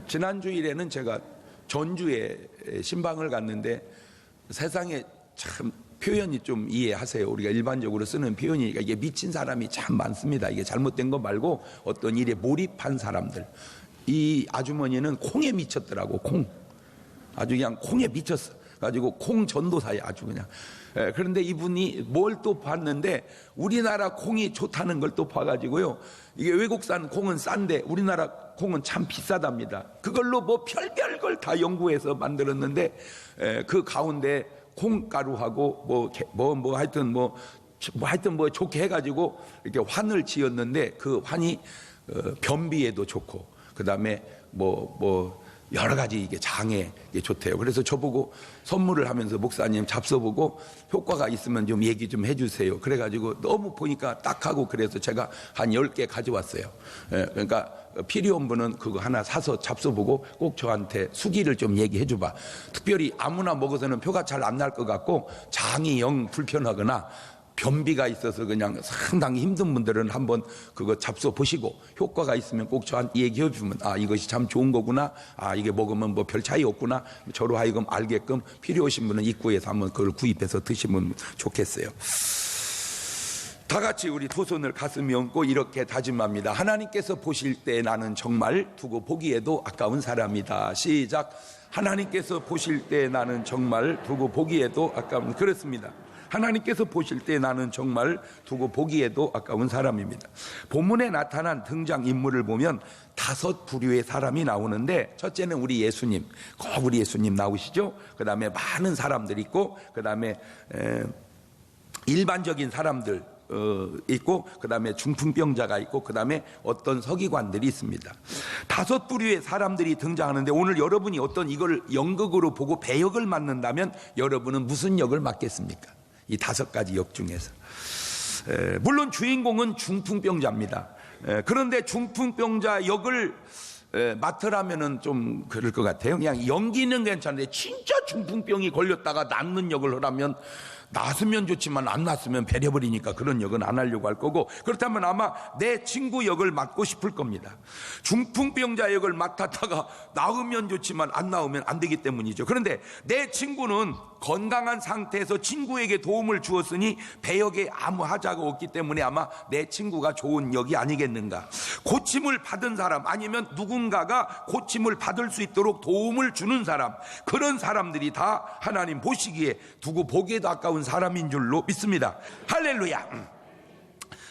지난주일에는 제가 전주에 신방을 갔는데 세상에 참 표현이 좀 이해하세요. 우리가 일반적으로 쓰는 표현이니까 이게 미친 사람이 참 많습니다. 이게 잘못된 거 말고 어떤 일에 몰입한 사람들. 이 아주머니는 콩에 미쳤더라고. 콩. 아주 그냥 콩에 미쳤어. 가지고 콩 전도사에 아주 그냥. 그런데 이분이 뭘 또 봤는데 우리나라 콩이 좋다는 걸 또 봐가지고요. 이게 외국산 콩은 싼데 우리나라 콩은 참 비싸답니다. 그걸로 뭐 별별 걸 다 연구해서 만들었는데 그 가운데 콩가루하고 하여튼 뭐 좋게 해가지고 이렇게 환을 지었는데 그 환이 변비에도 좋고 그 다음에 여러 가지 이게 장에 좋대요. 그래서 저보고 선물을 하면서 목사님 잡숴보고 효과가 있으면 좀 얘기 좀 해주세요. 그래가지고 너무 보니까 딱하고 그래서 제가 한 10개 가져왔어요. 그러니까 필요한 분은 그거 하나 사서 잡숴보고 꼭 저한테 수기를 좀 얘기해줘봐. 특별히 아무나 먹어서는 표가 잘 안 날 것 같고 장이 영 불편하거나 변비가 있어서 그냥 상당히 힘든 분들은 한번 그거 잡숴 보시고 효과가 있으면 꼭 저한테 얘기해 주면 이것이 참 좋은 거구나, 이게 먹으면 뭐 별 차이 없구나, 저로 하여금 알게끔 필요하신 분은 입구에서 한번 그걸 구입해서 드시면 좋겠어요. 다 같이 우리 두 손을 가슴에 얹고 이렇게 다짐합니다. 하나님께서 보실 때 나는 정말 두고 보기에도 아까운 사람이다. 시작. 하나님께서 보실 때 나는 정말 두고 보기에도 아까운. 그렇습니다. 하나님께서 보실 때 나는 정말 두고 보기에도 아까운 사람입니다. 본문에 나타난 등장인물을 보면 5 부류의 사람이 나오는데, 첫째는 우리 예수님, 꼭 우리 예수님 나오시죠. 그 다음에 많은 사람들이 있고, 그 다음에 일반적인 사람들 있고, 그 다음에 중풍병자가 있고, 그 다음에 어떤 서기관들이 있습니다. 5 부류의 사람들이 등장하는데, 오늘 여러분이 어떤 이걸 연극으로 보고 배역을 맡는다면 여러분은 무슨 역을 맡겠습니까? 이 5가지 역 중에서. 물론 주인공은 중풍병자입니다. 그런데 중풍병자 역을 맡으라면은 좀 그럴 것 같아요. 그냥 연기는 괜찮은데 진짜 중풍병이 걸렸다가 낫는 역을 하라면, 낫으면 좋지만 안 낫으면 배려버리니까 그런 역은 안 하려고 할 거고, 그렇다면 아마 내 친구 역을 맡고 싶을 겁니다. 중풍병자 역을 맡았다가 나으면 좋지만 안 나으면 안 되기 때문이죠. 그런데 내 친구는 건강한 상태에서 친구에게 도움을 주었으니 배역에 아무 하자가 없기 때문에 아마 내 친구가 좋은 역이 아니겠는가. 고침을 받은 사람, 아니면 누군가가 고침을 받을 수 있도록 도움을 주는 사람, 그런 사람들이 다 하나님 보시기에 두고 보기에도 아까운 사람인 줄로 믿습니다. 할렐루야.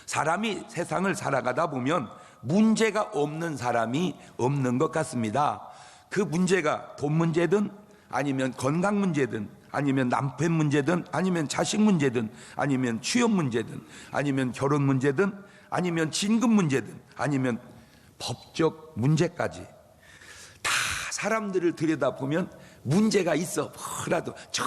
사람이 세상을 살아가다 보면 문제가 없는 사람이 없는 것 같습니다. 그 문제가 돈 문제든 아니면 건강 문제든 아니면 남편 문제든 아니면 자식 문제든 아니면 취업 문제든 아니면 결혼 문제든 아니면 진급 문제든 아니면 법적 문제까지 다 사람들을 들여다보면 문제가 있어. 뭐라도 정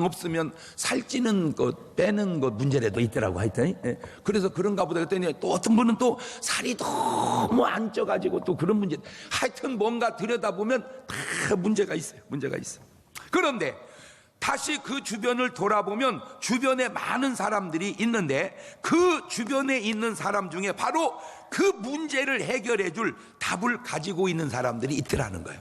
없으면 살찌는 것, 빼는 것 문제라도 있더라고 하여튼. 그래서 그런가 보다 그랬더니 또 어떤 분은 또 살이 너무 안 쪄가지고 또 그런 문제. 하여튼 뭔가 들여다보면 다 문제가 있어요. 문제가 있어. 그런데 다시 그 주변을 돌아보면 주변에 많은 사람들이 있는데, 그 주변에 있는 사람 중에 바로 그 문제를 해결해 줄 답을 가지고 있는 사람들이 있더라는 거예요.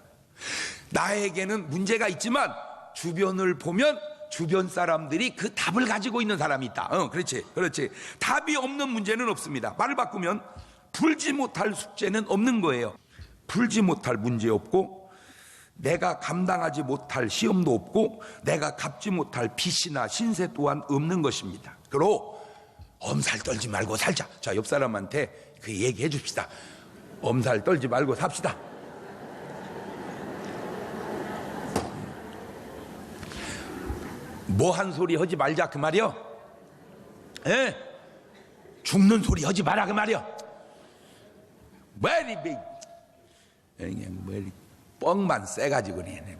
나에게는 문제가 있지만 주변을 보면 주변 사람들이 그 답을 가지고 있는 사람이 있다. 그렇지. 답이 없는 문제는 없습니다. 말을 바꾸면 풀지 못할 숙제는 없는 거예요. 풀지 못할 문제 없고, 내가 감당하지 못할 시험도 없고, 내가 갚지 못할 빚이나 신세 또한 없는 것입니다. 그리고 엄살 떨지 말고 살자. 자, 옆 사람한테 그 얘기해 줍시다. 엄살 떨지 말고 삽시다. 뭐 한 소리 하지 말자 그 말이요. 죽는 소리 하지 마라 그 말이요. 뻥만 세가지고 그러네.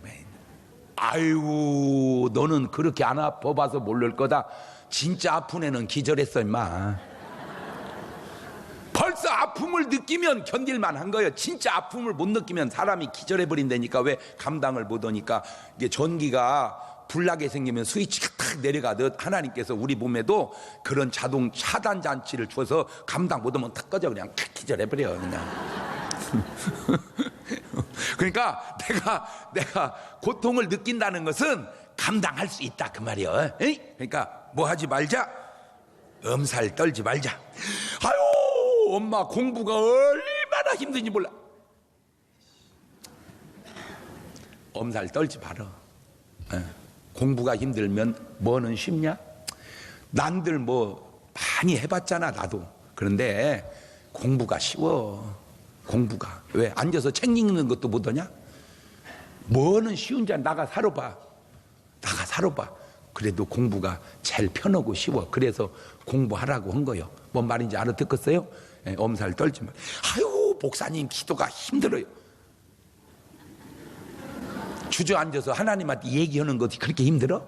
아이고, 너는 그렇게 안 아파봐서 모를 거다. 진짜 아픈 애는 기절했어 임마. 벌써 아픔을 느끼면 견딜만 한 거예요. 진짜 아픔을 못 느끼면 사람이 기절해버린다니까. 왜? 감당을 못하니까. 이게 전기가 불나게 생기면 스위치가 탁 내려가듯 하나님께서 우리 몸에도 그런 자동 차단 장치를 줘서 감당 못하면 탁 꺼져 그냥 탁 기절해버려 그냥. 그러니까 내가 고통을 느낀다는 것은 감당할 수 있다 그 말이에요. 그러니까 뭐 하지 말자, 엄살 떨지 말자. 아유, 엄마 공부가 얼마나 힘든지 몰라. 엄살 떨지 마라. 공부가 힘들면 뭐는 쉽냐? 남들 뭐 많이 해봤잖아 나도. 그런데 공부가 쉬워. 공부가. 왜? 앉아서 책 읽는 것도 못하냐? 뭐는 쉬운지 나가 살아봐. 그래도 공부가 제일 편하고 쉬워. 그래서 공부하라고 한 거예요. 뭔 말인지 알아듣겠어요? 엄살 떨지 마. 아유, 목사님 기도가 힘들어요. 주저앉아서 하나님한테 얘기하는 것이 그렇게 힘들어?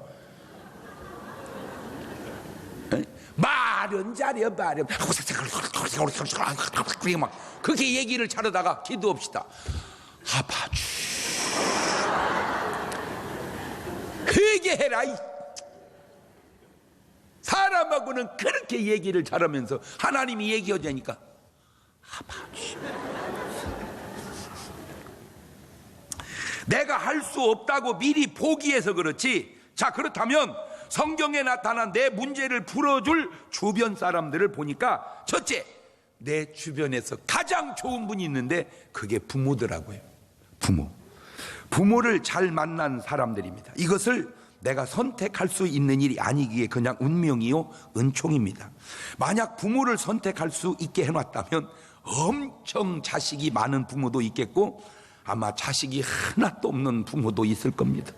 말은 잘해, 말은. 막 그렇게 얘기를 잘하다가 기도합시다. 아파 회개해라. 사람하고는 그렇게 얘기를 잘하면서 하나님이 얘기하자니까 아파. 내가 할 수 없다고 미리 포기해서 그렇지. 자, 그렇다면 성경에 나타난 내 문제를 풀어줄 주변 사람들을 보니까 첫째, 내 주변에서 가장 좋은 분이 있는데 그게 부모더라고요. 부모를 잘 만난 사람들입니다. 이것을 내가 선택할 수 있는 일이 아니기에 그냥 운명이요 은총입니다. 만약 부모를 선택할 수 있게 해놨다면 엄청 자식이 많은 부모도 있겠고 아마 자식이 하나도 없는 부모도 있을 겁니다.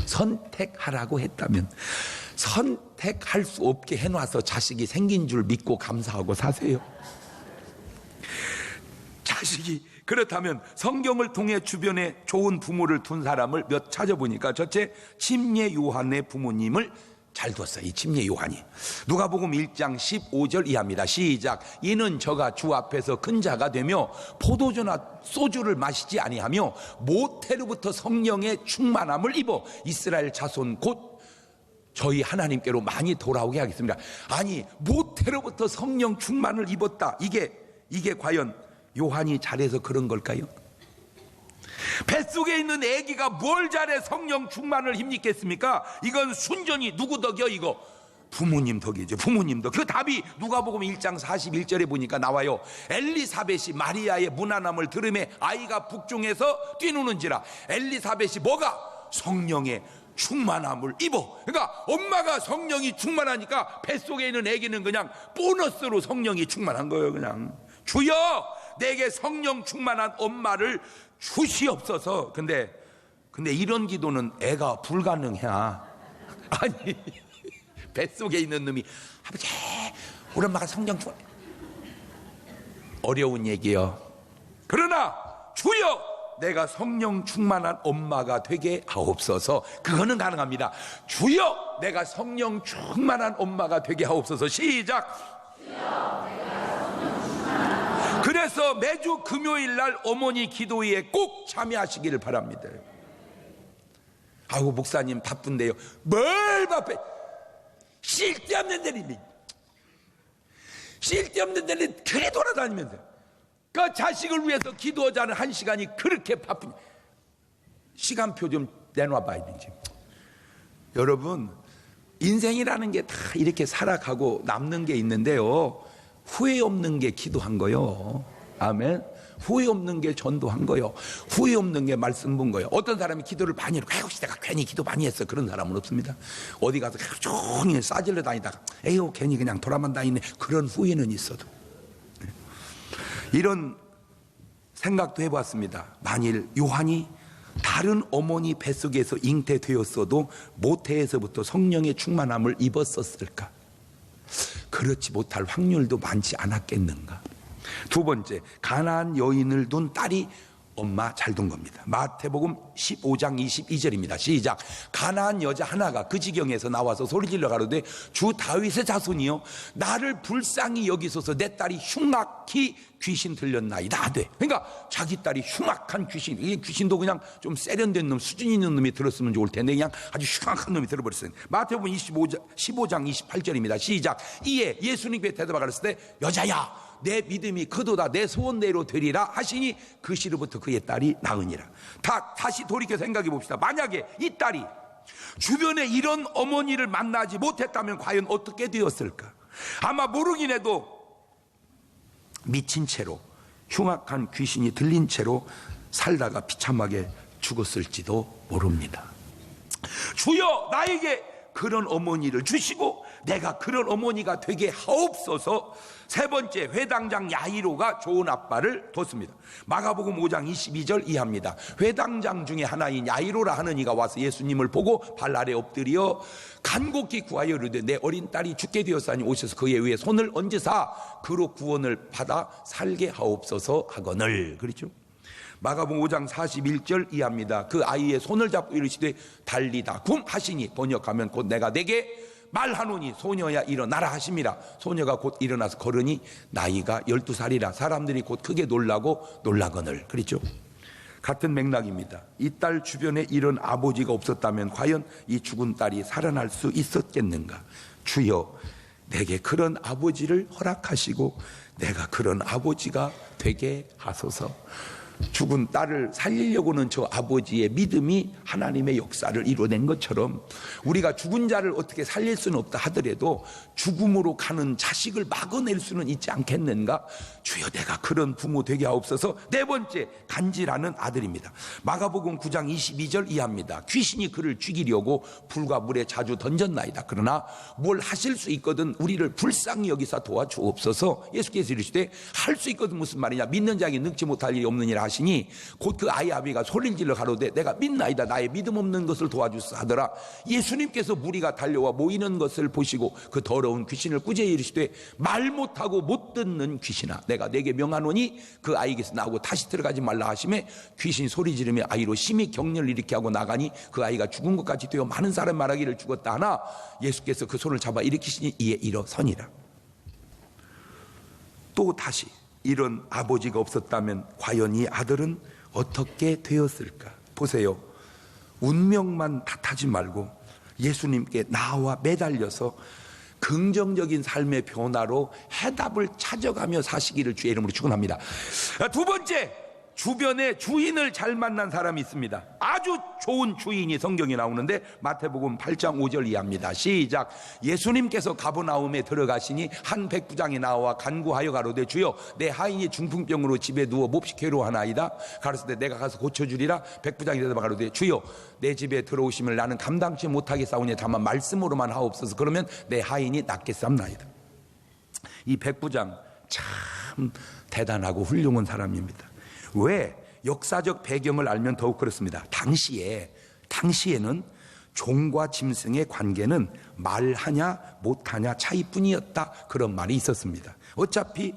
선택하라고 했다면 선택할 수 없게 해놔서 자식이 생긴 줄 믿고 감사하고 사세요. 자식이 그렇다면 성경을 통해 주변에 좋은 부모를 둔 사람을 몇 찾아보니까 첫째, 침례 요한의 부모님을 잘 뒀어요. 이 침례 요한이. 누가복음 1장 15절 이하입니다. 시작. 이는 저가 주 앞에서 큰 자가 되며 포도주나 소주를 마시지 아니하며 모태로부터 성령의 충만함을 입어 이스라엘 자손 곧 저희 하나님께로 많이 돌아오게 하겠습니다. 아니, 모태로부터 성령 충만을 입었다. 이게 과연 요한이 잘해서 그런 걸까요? 뱃속에 있는 아기가 뭘 잘해 성령 충만을 힘입겠습니까? 이건 순전히 누구 덕이요? 이거 부모님 덕이죠. 부모님 덕. 그 답이 누가복음 1장 41절에 보니까 나와요. 엘리사벳이 마리아의 무난함을 들음에 아이가 북중에서 뛰노는지라. 엘리사벳이 뭐가? 성령의 충만함을 입어. 그러니까 엄마가 성령이 충만하니까 뱃속에 있는 아기는 그냥 보너스로 성령이 충만한 거예요. 그냥 주여 내게 성령 충만한 엄마를 주시옵소서. 근데 이런 기도는 애가 불가능해. 아니 뱃속에 있는 놈이 아버지 우리 엄마가 성령 충만. 어려운 얘기요. 그러나 주여 내가 성령 충만한 엄마가 되게 하옵소서. 그거는 가능합니다. 주여 내가 성령 충만한 엄마가 되게 하옵소서. 시작. 그래서 매주 금요일 날 어머니 기도회에 꼭 참여하시기를 바랍니다. 아이고 목사님 바쁜데요. 뭘 바빠? 쓸데없는 데는 그래 돌아다니면서 그 자식을 위해서 기도하자는 한 시간이 그렇게 바쁘니 시간표 좀 내놔봐야 되지. 여러분 인생이라는 게 다 이렇게 살아가고 남는 게 있는데요, 후회 없는 게 기도한 거요. 아멘. 후회 없는 게 전도한 거요. 후회 없는 게 말씀 본 거요. 어떤 사람이 기도를 많이 하고 아이고 내가 괜히 기도 많이 했어, 그런 사람은 없습니다. 어디 가서 종일 싸질러 다니다가 에휴 괜히 그냥 돌아만 다니네, 그런 후회는 있어도. 이런 생각도 해봤습니다. 만일 요한이 다른 어머니 뱃속에서 잉태되었어도 모태에서부터 성령의 충만함을 입었었을까? 그렇지 못할 확률도 많지 않았겠는가? 두 번째, 가나안 여인을 둔 딸이 엄마 잘 둔 겁니다. 마태복음 15장 22절입니다. 시작. 가나안 여자 하나가 그 지경에서 나와서 소리질러 가로되 주 다윗의 자손이여 나를 불쌍히 여기소서, 내 딸이 흉악히 귀신 들렸나이다 돼. 그러니까 자기 딸이 흉악한 귀신, 이 귀신도 그냥 좀 세련된 놈, 수준 있는 놈이 들었으면 좋을 텐데 그냥 아주 흉악한 놈이 들어버렸어요. 마태복음 15장 28절입니다. 시작. 이에 예수님께 대답하여 가르치되 여자야 내 믿음이 그도다 내 소원대로 되리라 하시니 그 시로부터 그의 딸이 나으니라. 다시 돌이켜 생각해 봅시다. 만약에 이 딸이 주변에 이런 어머니를 만나지 못했다면 과연 어떻게 되었을까? 아마 모르긴 해도 미친 채로, 흉악한 귀신이 들린 채로 살다가 비참하게 죽었을지도 모릅니다. 주여 나에게 그런 어머니를 주시고 내가 그런 어머니가 되게 하옵소서. 세 번째, 회당장 야이로가 좋은 아빠를 뒀습니다. 마가복음 5장 22절 이하입니다. 회당장 중에 하나인 야이로라 하는 이가 와서 예수님을 보고 발 아래 엎드려 간곡히 구하여 이르되 내 어린 딸이 죽게 되었사니 오셔서 그의 위에 손을 얹으사 그로 구원을 받아 살게 하옵소서 하거늘. 그렇죠? 마가복음 5장 41절 이하입니다. 그 아이의 손을 잡고 이르시되 달리다 굼 하시니 번역하면 곧 내가 내게 말하노니 소녀야 일어나라 하심이라. 소녀가 곧 일어나서 걸으니 나이가 12살이라 사람들이 곧 크게 놀라거늘. 그렇죠? 같은 맥락입니다. 이 딸 주변에 이런 아버지가 없었다면 과연 이 죽은 딸이 살아날 수 있었겠는가? 주여 내게 그런 아버지를 허락하시고 내가 그런 아버지가 되게 하소서. 죽은 딸을 살리려고는 저 아버지의 믿음이 하나님의 역사를 이뤄낸 것처럼 우리가 죽은 자를 어떻게 살릴 수는 없다 하더라도 죽음으로 가는 자식을 막아낼 수는 있지 않겠는가? 주여 내가 그런 부모 되게 하옵소서. 네 번째, 간지라는 아들입니다. 마가복음 9장 22절 이하입니다. 귀신이 그를 죽이려고 불과 물에 자주 던졌나이다. 그러나 뭘 하실 수 있거든 우리를 불쌍히 여기사 도와주옵소서. 예수께서 이르시되 할 수 있거든 무슨 말이냐? 믿는 자에게 능치 못할 일이 없느니라 하시니 곧 그 아이 아비가 소리를 질러 가로되 내가 믿나이다 나의 믿음 없는 것을 도와주소서 하더라. 예수님께서 무리가 달려와 모이는 것을 보시고 그 더러운 귀신을 꾸짖어 이르시되 말 못하고 못 듣는 귀신아 내가 내게 명하노니 그 아이에게서 나오고 다시 들어가지 말라 하시매 귀신이 소리 지르며 아이로 심히 격렬을 일으켜 하고 나가니 그 아이가 죽은 것 같이 되어 많은 사람 말하기를 죽었다 하나 예수께서 그 손을 잡아 일으키시니 이에 일어서니라. 또 다시 이런 아버지가 없었다면 과연 이 아들은 어떻게 되었을까? 보세요. 운명만 탓하지 말고 예수님께 나와 매달려서 긍정적인 삶의 변화로 해답을 찾아가며 사시기를 주의 이름으로 축원합니다. 두 번째, 주변에 주인을 잘 만난 사람이 있습니다. 아주 좋은 주인이 성경에 나오는데 마태복음 8장 5절 이하입니다. 시작. 예수님께서 가버나움에 들어가시니 한 백부장이 나와 간구하여 가로되 주여 내 하인이 중풍병으로 집에 누워 몹시 괴로워하나이다. 가로되 내가 가서 고쳐주리라. 백부장이 대답하여 가로되 주여 내 집에 들어오시면 나는 감당치 못하겠사오니 다만 말씀으로만 하옵소서. 그러면 내 하인이 낫겠사옵나이다. 이 백부장 참 대단하고 훌륭한 사람입니다. 왜? 역사적 배경을 알면 더욱 그렇습니다. 당시에는 종과 짐승의 관계는 말하냐 못하냐 차이뿐이었다. 그런 말이 있었습니다. 어차피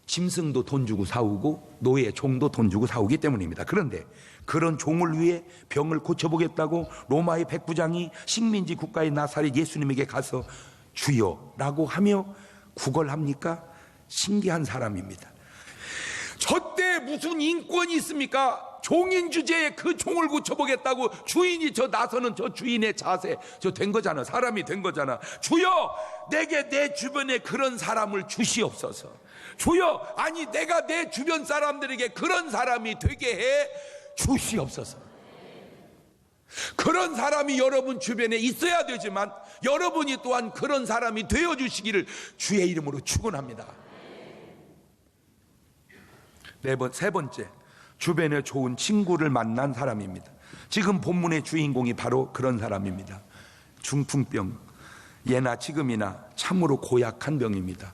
짐승도 돈 주고 사오고 노예 종도 돈 주고 사오기 때문입니다. 그런데 그런 종을 위해 병을 고쳐보겠다고 로마의 백부장이 식민지 국가의 나사렛 예수님에게 가서 주여라고 하며 구걸합니까? 신기한 사람입니다. 저때 무슨 인권이 있습니까? 종인 주제에 그 종을 고쳐보겠다고 주인이 저 나서는 저 주인의 자세 저 된 거잖아. 사람이 된 거잖아. 주여 내게 내 주변에 그런 사람을 주시옵소서. 주여 아니 내가 내 주변 사람들에게 그런 사람이 되게 해 주시옵소서. 그런 사람이 여러분 주변에 있어야 되지만 여러분이 또한 그런 사람이 되어주시기를 주의 이름으로 축원합니다. 세 번째, 주변에 좋은 친구를 만난 사람입니다. 지금 본문의 주인공이 바로 그런 사람입니다. 중풍병, 예나 지금이나 참으로 고약한 병입니다.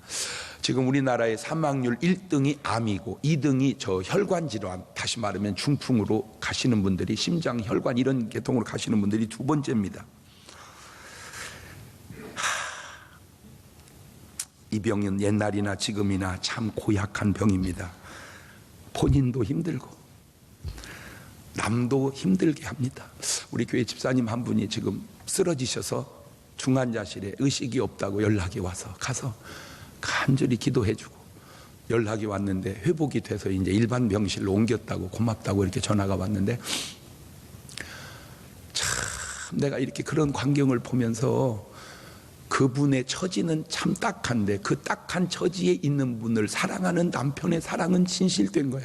지금 우리나라의 사망률 1등이 암이고 2등이 저 혈관질환, 다시 말하면 중풍으로 가시는 분들이 심장, 혈관 이런 계통으로 가시는 분들이 두 번째입니다. 이 병은 옛날이나 지금이나 참 고약한 병입니다. 본인도 힘들고 남도 힘들게 합니다. 우리 교회 집사님 한 분이 지금 쓰러지셔서 중환자실에 의식이 없다고 연락이 와서 가서 간절히 기도해주고 연락이 왔는데 회복이 돼서 이제 일반 병실로 옮겼다고 고맙다고 이렇게 전화가 왔는데 참 내가 이렇게 그런 광경을 보면서 그분의 처지는 참 딱한데 그 딱한 처지에 있는 분을 사랑하는 남편의 사랑은 진실된 거야.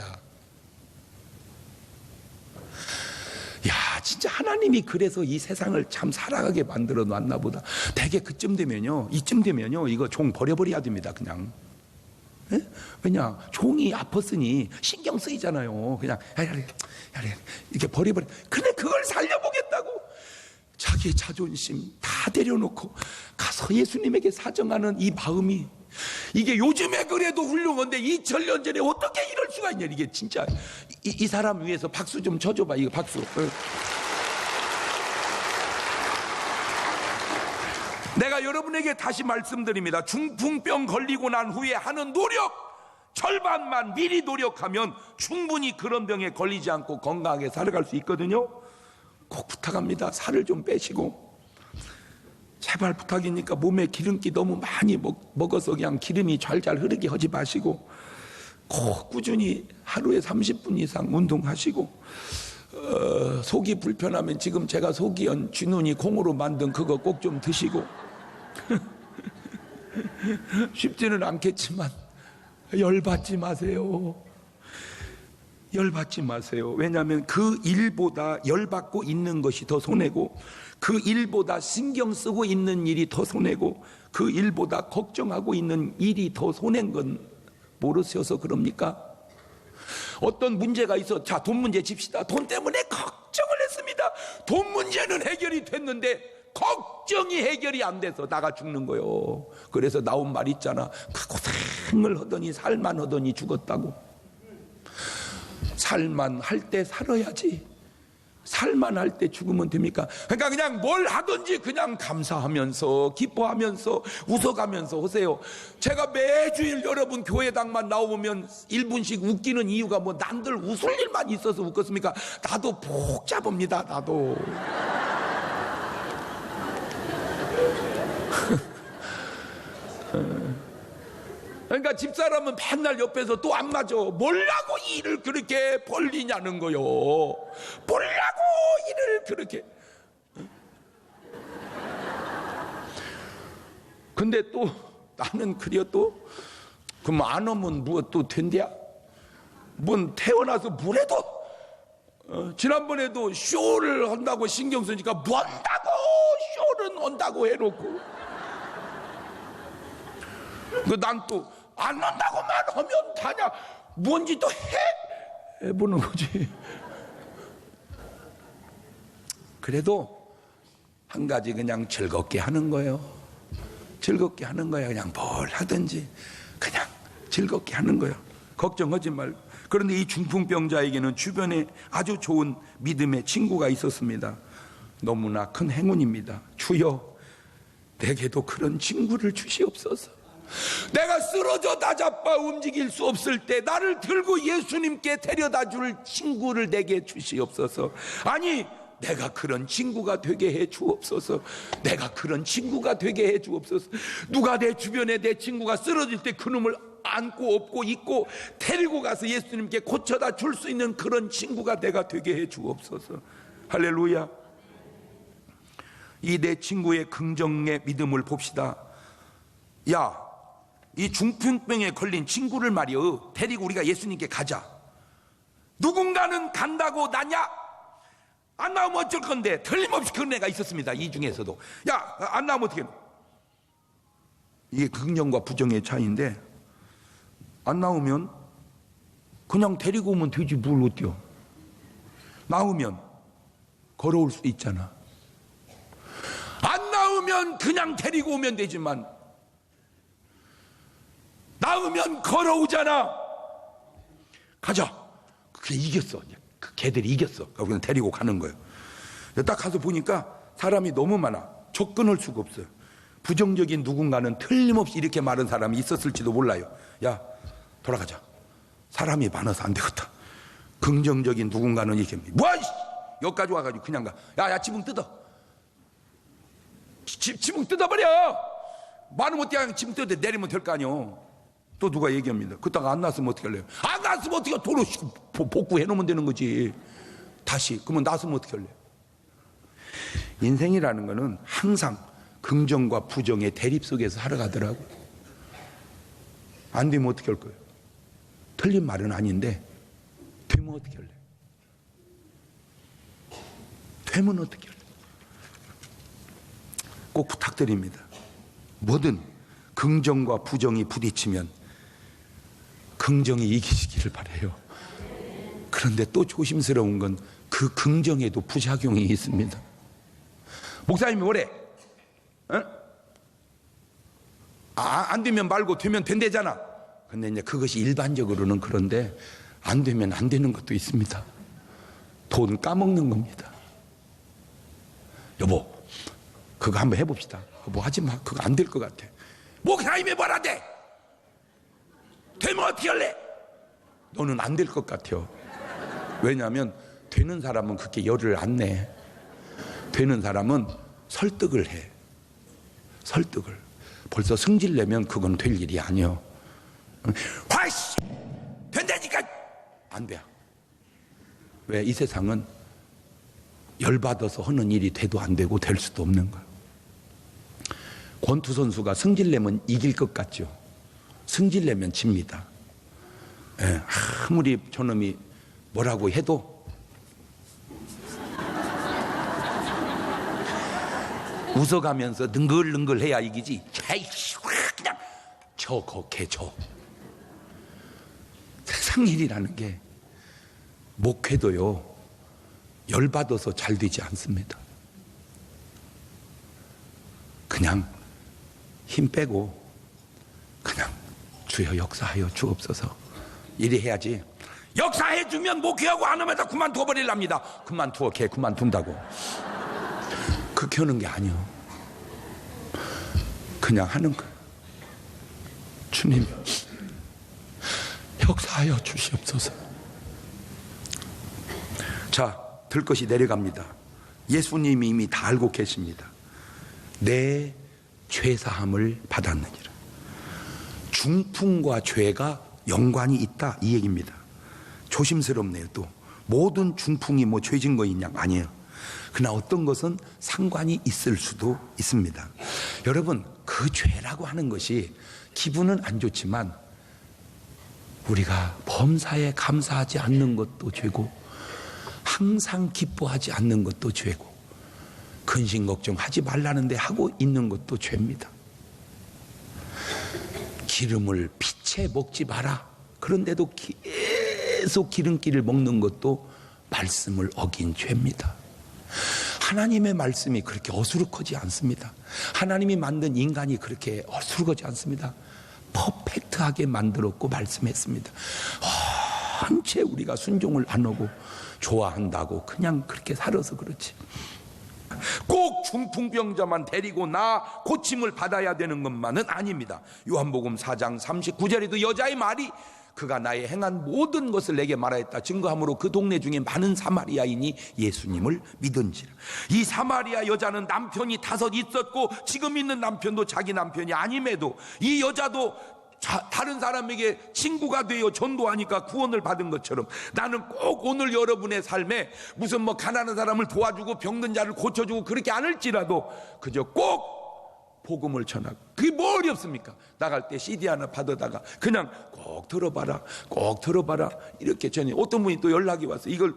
야, 진짜 하나님이 그래서 이 세상을 참 살아가게 만들어 놨나 보다. 대개 그쯤 되면요, 이쯤 되면요, 이거 종 버려버려야 됩니다, 그냥. 예? 왜냐, 종이 아팠으니 신경 쓰이잖아요. 그냥 이렇게 버려버려. 근데 그걸 살려보겠다고 자기의 자존심 다 내려놓고 가서 예수님에게 사정하는 이 마음이, 이게 요즘에 그래도 훌륭한데 2000년 전에 어떻게 이럴 수가 있냐. 이게 진짜 이 사람 위해서 박수 좀 쳐줘봐. 이거 박수. 내가 여러분에게 다시 말씀드립니다. 중풍병 걸리고 난 후에 하는 노력 절반만 미리 노력하면 충분히 그런 병에 걸리지 않고 건강하게 살아갈 수 있거든요. 꼭 부탁합니다. 살을 좀 빼시고, 제발 부탁이니까 몸에 기름기 너무 많이 먹어서 그냥 기름이 잘잘 흐르게 하지 마시고, 꼭 꾸준히 하루에 30분 이상 운동하시고, 속이 불편하면 지금 제가 속이온 쥐눈이 콩으로 만든 그거 꼭 좀 드시고 쉽지는 않겠지만 열받지 마세요. 열받지 마세요. 왜냐하면 그 일보다 열받고 있는 것이 더 손해고, 그 일보다 신경 쓰고 있는 일이 더 손해고, 그 일보다 걱정하고 있는 일이 더 손해인 건 모르셔서 그럽니까? 어떤 문제가 있어. 자, 돈 문제 칩시다. 돈 때문에 걱정을 했습니다. 돈 문제는 해결이 됐는데 걱정이 해결이 안 돼서 나가 죽는 거요. 그래서 나온 말 있잖아. 그 고생을 하더니 살만 하더니 죽었다고. 살만 할 때 살아야지. 살만 할 때 죽으면 됩니까? 그러니까 그냥 뭘 하든지 그냥 감사하면서 기뻐하면서 웃어가면서 하세요. 제가 매주일 여러분 교회당만 나오면 1분씩 웃기는 이유가 뭐 남들 웃을 일만 있어서 웃겠습니까? 나도 복잡합니다. 나도. 그러니까 집사람은 맨날 옆에서 또 안 맞아. 뭐라고 일을 그렇게 벌리냐는 거요. 뭐라고 일을 그렇게. 근데 또 나는 그려 또 그럼 안 오면 뭐 또 된대야? 뭔 태어나서 뭐래도 지난번에도 쇼를 한다고 신경 쓰니까 뭐 한다고 쇼는 한다고 해놓고 난 또 안 한다고만 하면 다냐. 뭔지 또 해보는 거지. 그래도 한 가지 그냥 즐겁게 하는 거예요. 즐겁게 하는 거야. 그냥 뭘 하든지 그냥 즐겁게 하는 거예요. 걱정하지 말고. 그런데 이 중풍병자에게는 주변에 아주 좋은 믿음의 친구가 있었습니다. 너무나 큰 행운입니다. 주여, 내게도 그런 친구를 주시옵소서. 내가 쓰러져 다잡아 움직일 수 없을 때 나를 들고 예수님께 데려다 줄 친구를 내게 주시옵소서. 아니, 내가 그런 친구가 되게 해 주옵소서. 내가 그런 친구가 되게 해 주옵소서. 누가 내 주변에 내 친구가 쓰러질 때 그놈을 안고 업고 있고 데리고 가서 예수님께 고쳐다 줄 수 있는 그런 친구가 내가 되게 해 주옵소서. 할렐루야. 이 내 친구의 긍정의 믿음을 봅시다. 야, 이 중풍병에 걸린 친구를 말이여 데리고 우리가 예수님께 가자. 누군가는 간다고 나냐? 안 나오면 어쩔 건데. 틀림없이 그런 애가 있었습니다. 이 중에서도. 야, 안 나오면 어떻게? 이게 긍정과 부정의 차이인데, 안 나오면 그냥 데리고 오면 되지 뭘 어때요? 나오면 걸어올 수 있잖아. 안 나오면 그냥 데리고 오면 되지만 나오면 걸어오잖아. 가자. 그게 이겼어. 그 개들이 이겼어. 그냥 데리고 가는 거예요. 딱 가서 보니까 사람이 너무 많아. 접근할 수가 없어요. 부정적인 누군가는 틀림없이 이렇게 말한 사람이 있었을지도 몰라요. 야, 돌아가자. 사람이 많아서 안 되겠다. 긍정적인 누군가는 이렇게 뭐야, 여기까지 와가지고 그냥 가. 야, 지붕 뜯어. 지붕 뜯어버려. 많으면 어떻게 지붕 뜯어 내리면 될 거 아니오. 또 누가 얘기합니다. 그따가 안 났으면 어떻게 할래요? 안 났으면 어떻게 도로 복구해 놓으면 되는 거지. 다시. 그러면 났으면 어떻게 할래요? 인생이라는 거는 항상 긍정과 부정의 대립 속에서 살아가더라고. 안 되면 어떻게 할 거예요? 틀린 말은 아닌데 되면 어떻게 할래? 되면 어떻게 할래? 꼭 부탁드립니다. 뭐든 긍정과 부정이 부딪히면 긍정이 이기시기를 바라요. 그런데 또 조심스러운 건 그 긍정에도 부작용이 있습니다. 목사님이 뭐래? 안 되면 말고 되면 된대잖아. 근데 이제 그것이 일반적으로는 그런데 안 되면 안 되는 것도 있습니다. 돈 까먹는 겁니다. 여보, 그거 한번 해봅시다. 뭐 하지 마. 그거 안 될 것 같아. 목사님이 뭐라대? 되면 어떻게 할래? 너는 안 될 것 같아요. 왜냐하면 되는 사람은 그렇게 열을 안 내. 되는 사람은 설득을 해. 설득을. 벌써 승질 내면 그건 될 일이 아니요. 화이씨! 된다니까! 안 돼. 왜? 이 세상은 열받아서 하는 일이 돼도 안 되고 될 수도 없는 거예요. 권투 선수가 승질 내면 이길 것 같죠. 승질 내면 집니다. 예, 아무리 저놈이 뭐라고 해도 웃어가면서 능글능글 해야 이기지. 그냥 걔 세상 일이라는 게 목회도요 열받아서 잘 되지 않습니다. 그냥 힘 빼고 그냥 주여 역사하여 주옵소서 이리 해야지. 역사해주면 목회하고 안 하면 다 그만둬 버리랍니다. 그만두어 걔 그만둔다고. 그렇게 하는 게 아니요. 그냥 하는 거예요. 주님 역사하여 주시옵소서. 자, 들 것이 내려갑니다. 예수님이 이미 다 알고 계십니다. 내 죄사함을 받았느니라. 중풍과 죄가 연관이 있다 이 얘기입니다. 조심스럽네요. 또 모든 중풍이 뭐 죄진 거 있냐? 아니에요. 그러나 어떤 것은 상관이 있을 수도 있습니다. 여러분, 그 죄라고 하는 것이 기분은 안 좋지만 우리가 범사에 감사하지 않는 것도 죄고 항상 기뻐하지 않는 것도 죄고 근심 걱정하지 말라는데 하고 있는 것도 죄입니다. 기름을 피채 먹지 마라. 그런데도 계속 기름기를 먹는 것도 말씀을 어긴 죄입니다. 하나님의 말씀이 그렇게 어수룩하지 않습니다. 하나님이 만든 인간이 그렇게 어수룩하지 않습니다. 퍼펙트하게 만들었고 말씀했습니다. 한채 우리가 순종을 안 하고 좋아한다고 그냥 그렇게 살아서 그렇지. 꼭 중풍병자만 데리고 나 고침을 받아야 되는 것만은 아닙니다. 요한복음 4장 39절에도 여자의 말이 그가 나의 행한 모든 것을 내게 말하였다 증거함으로 그 동네 중에 많은 사마리아인이 예수님을 믿은지라. 이 사마리아 여자는 남편이 5 있었고 지금 있는 남편도 자기 남편이 아님에도 이 여자도 다른 사람에게 친구가 되어 전도하니까 구원을 받은 것처럼 나는 꼭 오늘 여러분의 삶에 무슨 뭐 가난한 사람을 도와주고 병든 자를 고쳐주고 그렇게 않을지라도 그저 꼭 복음을 전하고. 그게 뭐 어렵습니까? 나갈 때 CD 하나 받아다가 그냥 꼭 들어봐라 꼭 들어봐라 이렇게 전해. 어떤 분이 또 연락이 왔어. 이걸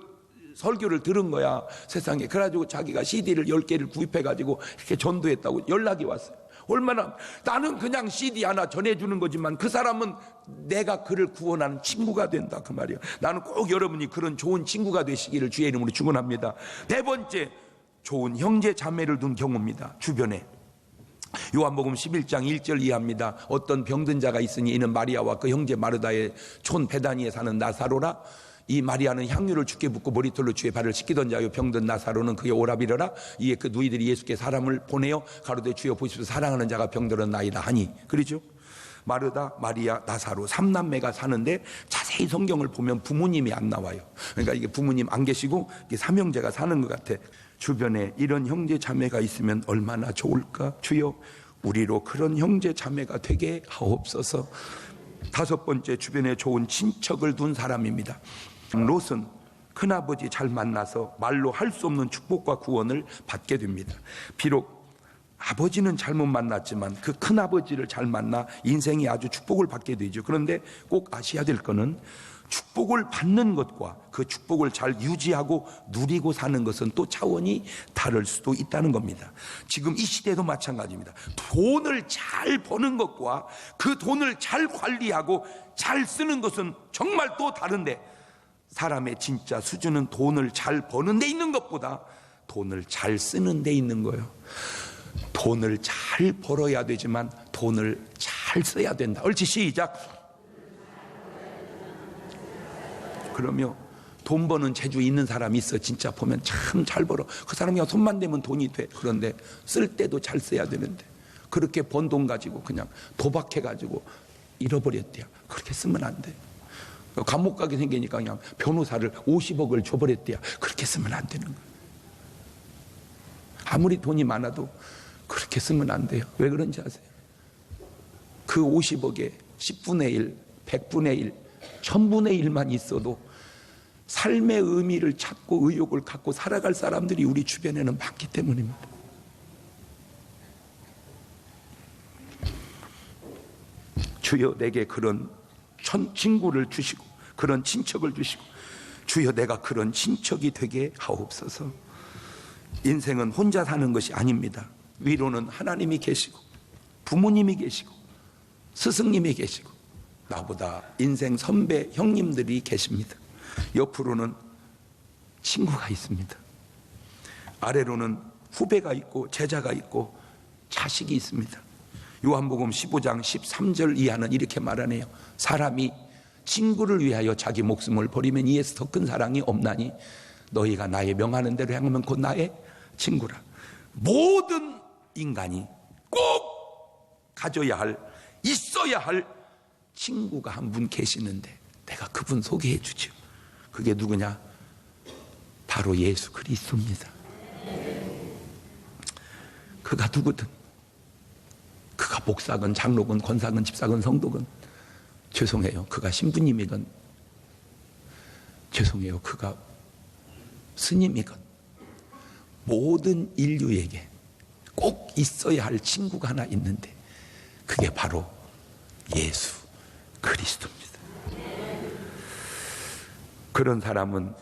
설교를 들은 거야 세상에. 그래가지고 자기가 CD를 10개를 구입해가지고 이렇게 전도했다고 연락이 왔어요. 얼마나. 나는 그냥 CD 하나 전해주는 거지만 그 사람은 내가 그를 구원하는 친구가 된다 그 말이야. 나는 꼭 여러분이 그런 좋은 친구가 되시기를 주의 이름으로 축원합니다. 4번째, 좋은 형제 자매를 둔 경우입니다. 주변에. 요한복음 11장 1절 이하입니다. 어떤 병든 자가 있으니 이는 마리아와 그 형제 마르다의 촌 베다니에 사는 나사로라. 이 마리아는 향유를 주께 붓고 머리털로 주의 발을 씻기던 자요 병든 나사로는 그의 오라비러라. 이에 그 누이들이 예수께 사람을 보내어 가로되 주여 보십시오 사랑하는 자가 병들은 나이다 하니. 그렇죠? 마르다, 마리아, 나사로 3남매가 사는데 자세히 성경을 보면 부모님이 안 나와요. 그러니까 이게 부모님 안 계시고 이게 삼형제가 사는 것 같아. 주변에 이런 형제 자매가 있으면 얼마나 좋을까. 주여 우리로 그런 형제 자매가 되게 하옵소서. 5번째, 주변에 좋은 친척을 둔 사람입니다. 롯은 큰아버지 잘 만나서 말로 할 수 없는 축복과 구원을 받게 됩니다. 비록 아버지는 잘못 만났지만 그 큰아버지를 잘 만나 인생이 아주 축복을 받게 되죠. 그런데 꼭 아셔야 될 거는 축복을 받는 것과 그 축복을 잘 유지하고 누리고 사는 것은 또 차원이 다를 수도 있다는 겁니다. 지금 이 시대도 마찬가지입니다. 돈을 잘 버는 것과 그 돈을 잘 관리하고 잘 쓰는 것은 정말 또 다른데, 사람의 진짜 수준은 돈을 잘 버는 데 있는 것보다 돈을 잘 쓰는 데 있는 거예요. 돈을 잘 벌어야 되지만 돈을 잘 써야 된다. 옳지, 시작. 그러면 돈 버는 재주 있는 사람이 있어. 진짜 보면 참 잘 벌어. 그 사람이 손만 대면 돈이 돼. 그런데 쓸 때도 잘 써야 되는데 그렇게 번 돈 가지고 그냥 도박해가지고 잃어버렸대요. 그렇게 쓰면 안 돼. 감옥 가게 생기니까 그냥 변호사를 50억을 줘버렸대요. 그렇게 쓰면 안 되는 거예요. 아무리 돈이 많아도 그렇게 쓰면 안 돼요. 왜 그런지 아세요? 그 50억에 10분의 1, 100분의 1, 1000분의 1만 있어도 삶의 의미를 찾고 의욕을 갖고 살아갈 사람들이 우리 주변에는 많기 때문입니다. 주여 내게 그런 친구를 주시고 그런 친척을 주시고, 주여 내가 그런 친척이 되게 하옵소서. 인생은 혼자 사는 것이 아닙니다. 위로는 하나님이 계시고 부모님이 계시고 스승님이 계시고 나보다 인생 선배 형님들이 계십니다. 옆으로는 친구가 있습니다. 아래로는 후배가 있고 제자가 있고 자식이 있습니다. 요한복음 15장 13절 이하는 이렇게 말하네요. 사람이 친구를 위하여 자기 목숨을 버리면 이에서 더 큰 사랑이 없나니 너희가 나의 명하는 대로 행하면 곧 나의 친구라. 모든 인간이 꼭 가져야 할, 있어야 할 친구가 한 분 계시는데 내가 그분 소개해 주죠. 그게 누구냐? 바로 예수 그리스도입니다. 그가 누구든, 그가 목사건 장로건 권사건 집사건 성도건, 죄송해요, 그가 신부님이건, 죄송해요, 그가 스님이건, 모든 인류에게 꼭 있어야 할 친구가 하나 있는데 그게 바로 예수 그리스도입니다. 그런 사람은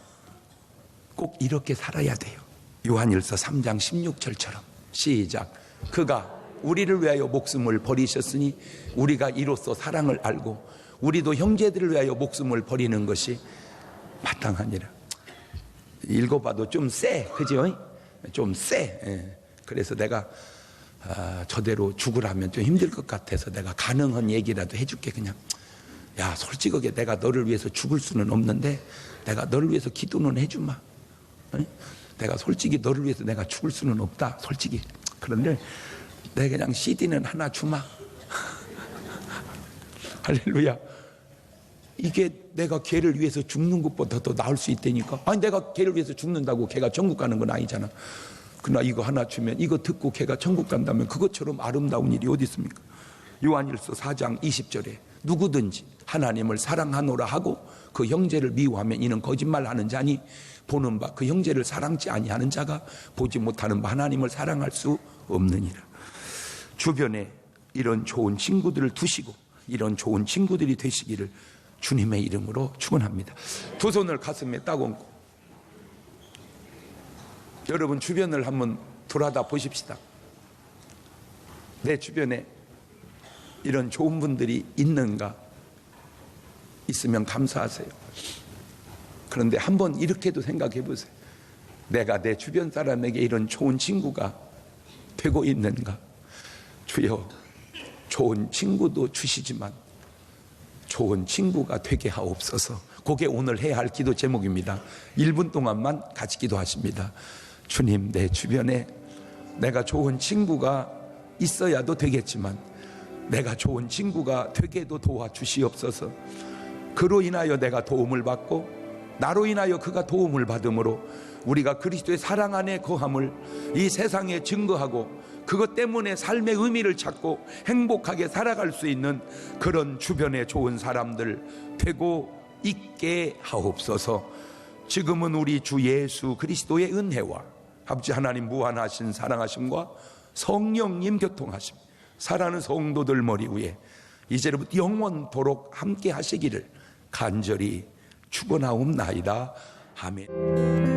꼭 이렇게 살아야 돼요. 요한일서 3장 16절처럼 시작. 그가 우리를 위하여 목숨을 버리셨으니 우리가 이로써 사랑을 알고 우리도 형제들을 위하여 목숨을 버리는 것이 마땅하니라. 읽어봐도 좀 세, 그죠? 좀 세. 예. 그래서 내가 저대로 죽으라면 좀 힘들 것 같아서 내가 가능한 얘기라도 해줄게. 그냥 야, 솔직하게 내가 너를 위해서 죽을 수는 없는데 내가 너를 위해서 기도는 해주마. 예? 내가 솔직히 너를 위해서 내가 죽을 수는 없다, 솔직히. 그런데 내가 그냥 CD는 하나 주마. 할렐루야. 이게 내가 걔를 위해서 죽는 것보다 더 나을 수 있다니까. 아니 내가 걔를 위해서 죽는다고 걔가 천국 가는 건 아니잖아. 그러나 이거 하나 주면, 이거 듣고 걔가 천국 간다면 그것처럼 아름다운 일이 어디 있습니까? 요한일서 4장 20절에 누구든지 하나님을 사랑하노라 하고 그 형제를 미워하면 이는 거짓말하는 자니 보는 바 그 형제를 사랑치 아니하는 자가 보지 못하는 바 하나님을 사랑할 수 없느니라. 주변에 이런 좋은 친구들을 두시고 이런 좋은 친구들이 되시기를 주님의 이름으로 축원합니다. 두 손을 가슴에 딱 얹고 여러분 주변을 한번 돌아다 보십시다. 내 주변에 이런 좋은 분들이 있는가? 있으면 감사하세요. 그런데 한번 이렇게도 생각해 보세요. 내가 내 주변 사람에게 이런 좋은 친구가 되고 있는가? 주여, 좋은 친구도 주시지만 좋은 친구가 되게 하옵소서. 그게 오늘 해야 할 기도 제목입니다. 1분 동안만 같이 기도하십니다. 주님, 내 주변에 내가 좋은 친구가 있어야도 되겠지만 내가 좋은 친구가 되게도 도와주시옵소서. 그로 인하여 내가 도움을 받고 나로 인하여 그가 도움을 받음으로 우리가 그리스도의 사랑 안에 거함을 이 세상에 증거하고 그것 때문에 삶의 의미를 찾고 행복하게 살아갈 수 있는 그런 주변에 좋은 사람들 되고 있게 하옵소서. 지금은 우리 주 예수 그리스도의 은혜와 아버지 하나님 무한하신 사랑하심과 성령님 교통하심 사랑하는 성도들 머리 위에 이제부터 영원토록 함께 하시기를 간절히 축원하옵나이다. 아멘.